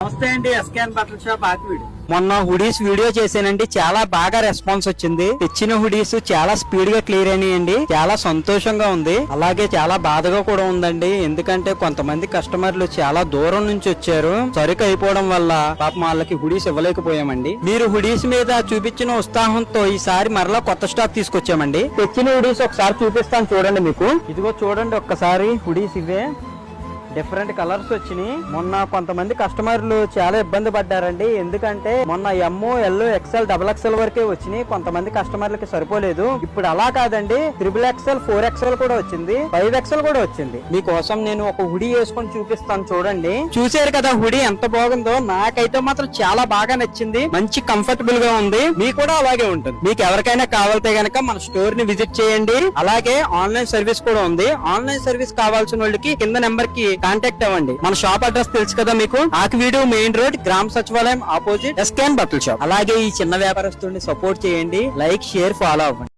నమస్తే అండి, ఎస్కేఎన్ బట్టల షాప్ ఆకివీడు. మొన్న హుడీస్ వీడియో చేశానండి, చాలా బాగా రెస్పాన్స్ వచ్చింది. తెచ్చిన హుడీస్ చాలా స్పీడ్ గా క్లియర్ అయినాయండి. చాలా సంతోషంగా ఉంది, అలాగే చాలా బాధగా కూడా ఉందండి. ఎందుకంటే కొంతమంది కస్టమర్లు చాలా దూరం నుంచి వచ్చారు. సరుకు అయిపోవడం వల్ల పాపం వాళ్ళకి హుడీస్ ఇవ్వలేకపోయామండి. మీరు హుడీస్ మీద చూపించిన ఉత్సాహంతో ఈసారి మరలా కొత్త స్టాక్ తీసుకొచ్చామండి. తెచ్చిన హుడీస్ ఒకసారి చూపిస్తాను చూడండి. మీకు ఇదిగో చూడండి ఒక్కసారి, హుడీస్ ఇవే డిఫరెంట్ కలర్స్ వచ్చినాయి. మొన్న కొంతమంది కస్టమర్లు చాలా ఇబ్బంది పడ్డారండి. ఎందుకంటే మొన్న ఎమ్, ఎల్, ఎక్స్ఎల్, డబుల్ ఎక్స్ఎల్ వరకే వచ్చినాయి. కొంతమంది కస్టమర్లకి సరిపోలేదు. ఇప్పుడు అలా కాదండి, 3XL, 4XL కూడా వచ్చింది, 5XL కూడా వచ్చింది. మీకోసం నేను ఒక హుడీ వేసుకొని చూపిస్తాను చూడండి. చూసారు కదా హుడీ ఎంత బాగుందో. నాకైతే మాత్రం చాలా బాగా నచ్చింది. మంచి కంఫర్టబుల్ గా ఉంది. మీకు కూడా అలాగే ఉంటుంది. మీకు ఎవరికైనా కావాలితే గనక మన స్టోర్ ని విజిట్ చేయండి. అలాగే ఆన్లైన్ సర్వీస్ కూడా ఉంది. ఆన్లైన్ సర్వీస్ కావాల్సిన వాళ్ళకి కింద నెంబర్ కి కాంటాక్ట్ అవ్వండి. మన షాప్ అడ్రస్ తెలుసు కదా మీకు, ఆకివీడు మెయిన్ రోడ్, గ్రామ సచివాలయం ఆపోజిట్, ఎస్కేఎన్ బట్టల షాప్. అలాగే ఈ చిన్న వ్యాపారస్తుడిని సపోర్ట్ చేయండి. లైక్, షేర్, ఫాలో అవ్వండి.